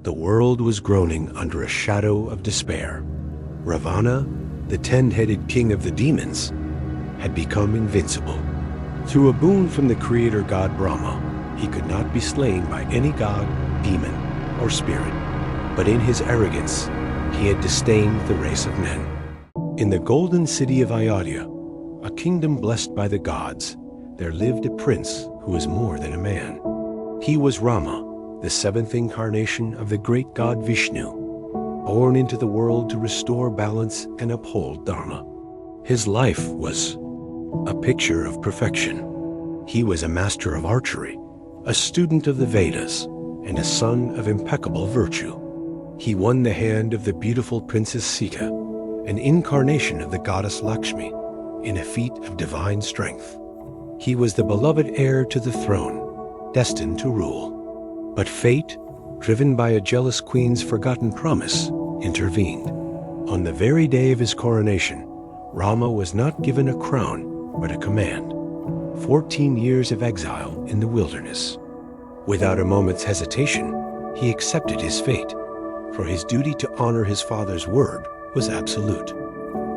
The world was groaning under a shadow of despair. Ravana, the 10-headed king of the demons, had become invincible. Through a boon from the creator god Brahma, he could not be slain by any god, demon, or spirit. But in his arrogance, he had disdained the race of men. In the golden city of Ayodhya, a kingdom blessed by the gods, there lived a prince who was more than a man. He was Rama, the 7th incarnation of the great god Vishnu, born into the world to restore balance and uphold Dharma. His life was a picture of perfection. He was a master of archery, a student of the Vedas, and a son of impeccable virtue. He won the hand of the beautiful princess Sita, an incarnation of the goddess Lakshmi, in a feat of divine strength. He was the beloved heir to the throne, destined to rule. But fate, driven by a jealous queen's forgotten promise, intervened. On the very day of his coronation, Rama was not given a crown, but a command: 14 years of exile in the wilderness. Without a moment's hesitation, he accepted his fate, for his duty to honor his father's word was absolute.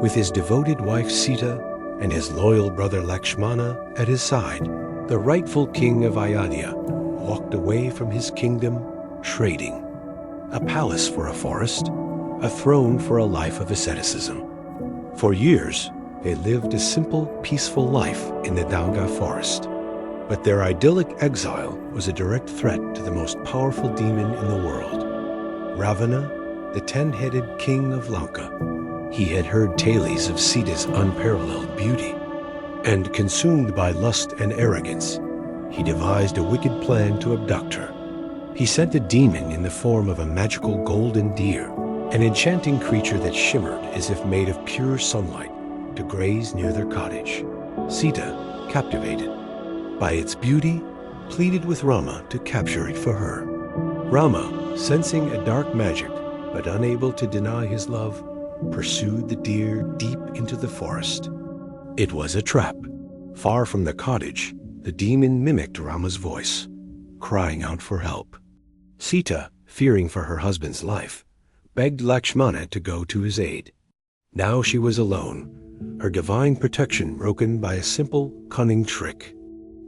With his devoted wife Sita and his loyal brother Lakshmana at his side, the rightful king of Ayodhya walked away from his kingdom, trading a palace for a forest, a throne for a life of asceticism. For years, they lived a simple, peaceful life in the Lanka forest. But their idyllic exile was a direct threat to the most powerful demon in the world, Ravana, the 10-headed king of Lanka. He had heard tales of Sita's unparalleled beauty, and consumed by lust and arrogance, he devised a wicked plan to abduct her. He sent a demon in the form of a magical golden deer, an enchanting creature that shimmered as if made of pure sunlight, to graze near their cottage. Sita, captivated by its beauty, pleaded with Rama to capture it for her. Rama, sensing a dark magic but unable to deny his love, pursued the deer deep into the forest. It was a trap. Far from the cottage, the demon mimicked Rama's voice, crying out for help. Sita, fearing for her husband's life, begged Lakshmana to go to his aid. Now she was alone, her divine protection broken by a simple, cunning trick.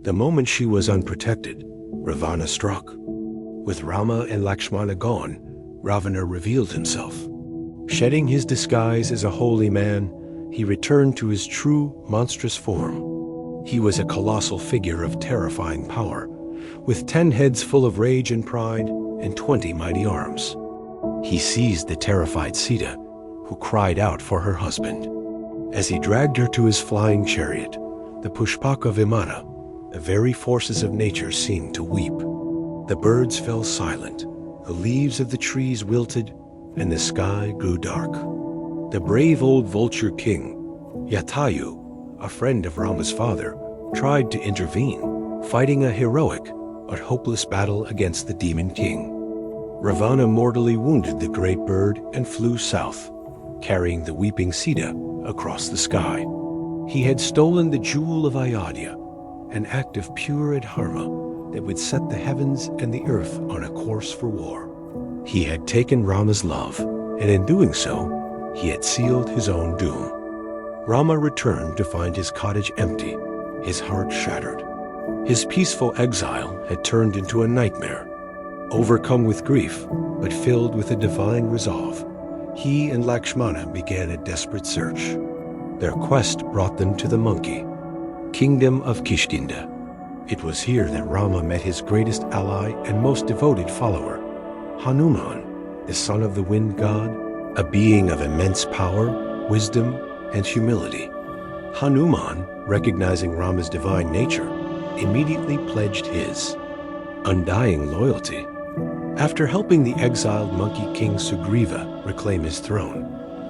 The moment she was unprotected, Ravana struck. With Rama and Lakshmana gone, Ravana revealed himself. Shedding his disguise as a holy man, he returned to his true, monstrous form. He was a colossal figure of terrifying power, with 10 heads full of rage and pride and 20 mighty arms. He seized the terrified Sita, who cried out for her husband. As he dragged her to his flying chariot, the Pushpaka Vimana, the very forces of nature, seemed to weep. The birds fell silent, the leaves of the trees wilted, and the sky grew dark. The brave old vulture king, Jatayu, a friend of Rama's father, tried to intervene, fighting a heroic but hopeless battle against the demon king. Ravana mortally wounded the great bird and flew south, carrying the weeping Sita across the sky. He had stolen the jewel of Ayodhya, an act of pure dharma that would set the heavens and the earth on a course for war. He had taken Rama's love, and in doing so, he had sealed his own doom. Rama returned to find his cottage empty, his heart shattered. His peaceful exile had turned into a nightmare. Overcome with grief, but filled with a divine resolve, he and Lakshmana began a desperate search. Their quest brought them to the monkey kingdom of Kishkinda. It was here that Rama met his greatest ally and most devoted follower, Hanuman, the son of the wind god, a being of immense power, wisdom, and humility. Hanuman, recognizing Rama's divine nature, immediately pledged his undying loyalty. After helping the exiled monkey king Sugriva reclaim his throne,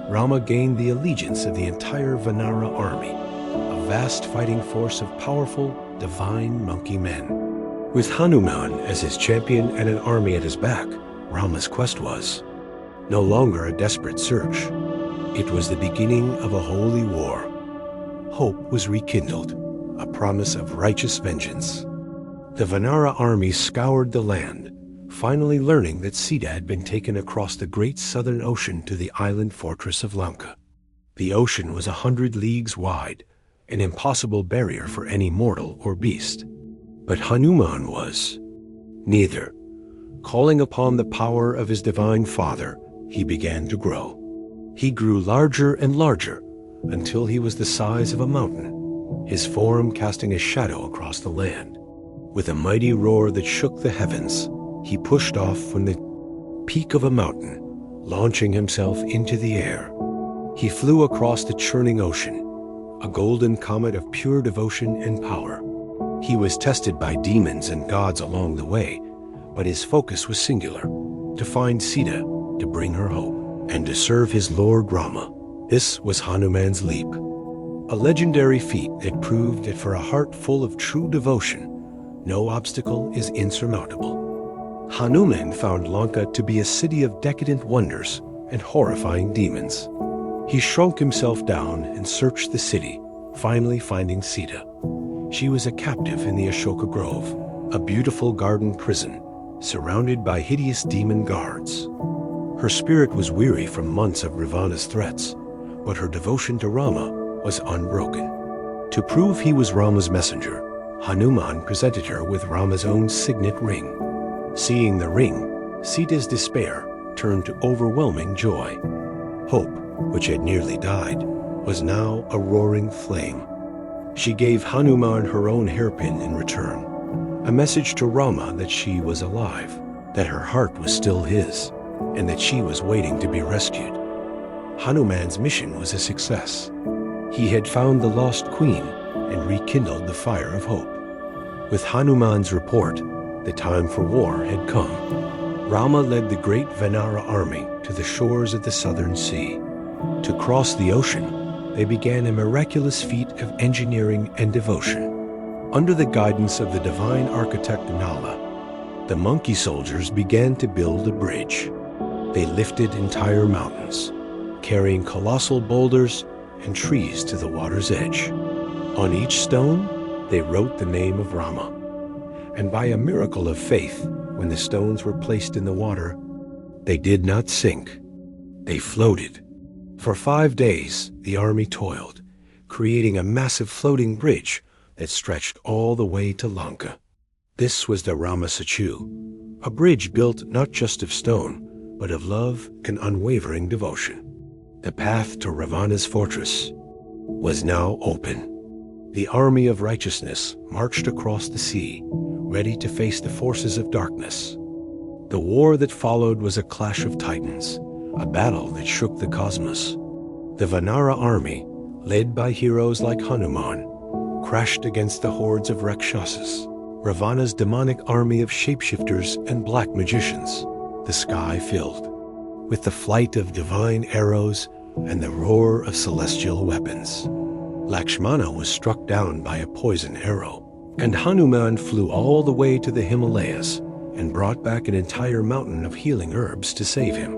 Rama gained the allegiance of the entire Vanara army, a vast fighting force of powerful, divine monkey men. With Hanuman as his champion and an army at his back, Rama's quest was no longer a desperate search. It was the beginning of a holy war. Hope was rekindled, a promise of righteous vengeance. The Vanara army scoured the land, finally learning that Sita had been taken across the great southern ocean to the island fortress of Lanka. The ocean was 100 leagues wide, an impossible barrier for any mortal or beast. But Hanuman was neither. Calling upon the power of his divine father, he began to grow. He grew larger and larger until he was the size of a mountain, his form casting a shadow across the land. With a mighty roar that shook the heavens, he pushed off from the peak of a mountain, launching himself into the air. He flew across the churning ocean, a golden comet of pure devotion and power. He was tested by demons and gods along the way, but his focus was singular: to find Sita, to bring her hope, and to serve his lord Rama. This was Hanuman's leap, a legendary feat that proved that for a heart full of true devotion, no obstacle is insurmountable. Hanuman found Lanka to be a city of decadent wonders and horrifying demons. He shrunk himself down and searched the city, finally finding Sita. She was a captive in the Ashoka Grove, a beautiful garden prison, surrounded by hideous demon guards. Her spirit was weary from months of Ravana's threats, but her devotion to Rama was unbroken. To prove he was Rama's messenger, Hanuman presented her with Rama's own signet ring. Seeing the ring, Sita's despair turned to overwhelming joy. Hope, which had nearly died, was now a roaring flame. She gave Hanuman her own hairpin in return, a message to Rama that she was alive, that her heart was still his, and that she was waiting to be rescued. Hanuman's mission was a success. He had found the lost queen and rekindled the fire of hope. With Hanuman's report, the time for war had come. Rama led the great Vanara army to the shores of the southern sea. To cross the ocean, they began a miraculous feat of engineering and devotion. Under the guidance of the divine architect Nala, the monkey soldiers began to build a bridge. They lifted entire mountains, carrying colossal boulders and trees to the water's edge. On each stone, they wrote the name of Rama. And by a miracle of faith, when the stones were placed in the water, they did not sink. They floated. For 5 days, the army toiled, creating a massive floating bridge that stretched all the way to Lanka. This was the Rama Setu, a bridge built not just of stone, but of love and unwavering devotion. The path to Ravana's fortress was now open. The army of righteousness marched across the sea, ready to face the forces of darkness. The war that followed was a clash of titans, a battle that shook the cosmos. The Vanara army, led by heroes like Hanuman, crashed against the hordes of Rakshasas, Ravana's demonic army of shapeshifters and black magicians. The sky filled with the flight of divine arrows and the roar of celestial weapons. Lakshmana was struck down by a poison arrow, and Hanuman flew all the way to the Himalayas and brought back an entire mountain of healing herbs to save him.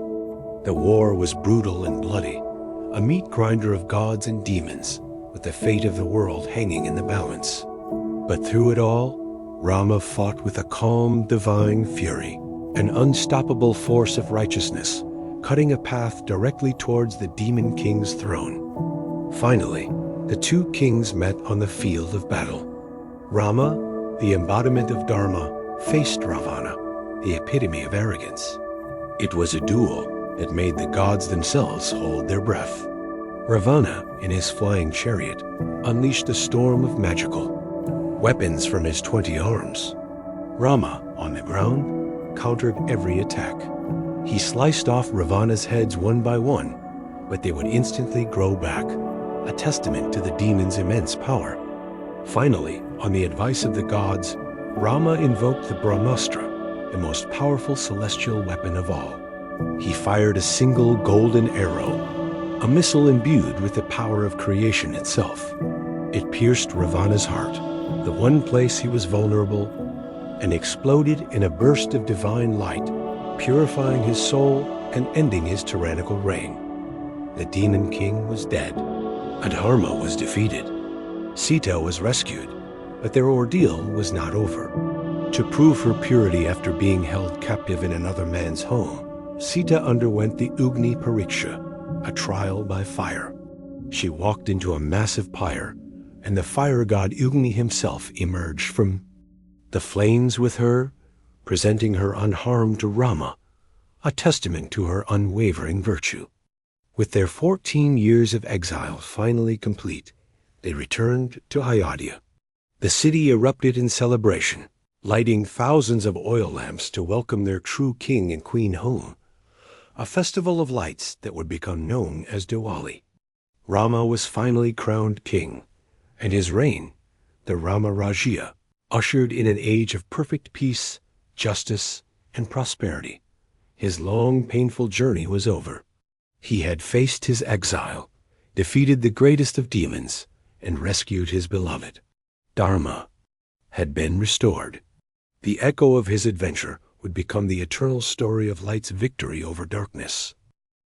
The war was brutal and bloody, a meat grinder of gods and demons, with the fate of the world hanging in the balance. But through it all, Rama fought with a calm, divine fury, an unstoppable force of righteousness, cutting a path directly towards the demon king's throne. Finally, the two kings met on the field of battle. Rama, the embodiment of Dharma, faced Ravana, the epitome of arrogance. It was a duel that made the gods themselves hold their breath. Ravana, in his flying chariot, unleashed a storm of magical weapons from his 20 arms. Rama, on the ground, countered every attack. He sliced off Ravana's heads one by one, but they would instantly grow back, a testament to the demon's immense power. Finally, on the advice of the gods, Rama invoked the Brahmastra, the most powerful celestial weapon of all. He fired a single golden arrow, a missile imbued with the power of creation itself. It pierced Ravana's heart, the one place he was vulnerable, and exploded in a burst of divine light, purifying his soul and ending his tyrannical reign. The demon king was dead. Adharma was defeated. Sita was rescued, but their ordeal was not over. To prove her purity after being held captive in another man's home, Sita underwent the Agni Pariksha, a trial by fire. She walked into a massive pyre, and the fire god Agni himself emerged from the flames with her, presenting her unharmed to Rama, a testament to her unwavering virtue. With their 14 years of exile finally complete, they returned to Ayodhya. The city erupted in celebration, lighting thousands of oil lamps to welcome their true king and queen home, a festival of lights that would become known as Diwali. Rama was finally crowned king, and his reign, the Rama Rajya, ushered in an age of perfect peace, justice, and prosperity. His long, painful journey was over. He had faced his exile, defeated the greatest of demons, and rescued his beloved. Dharma had been restored. The echo of his adventure would become the eternal story of light's victory over darkness.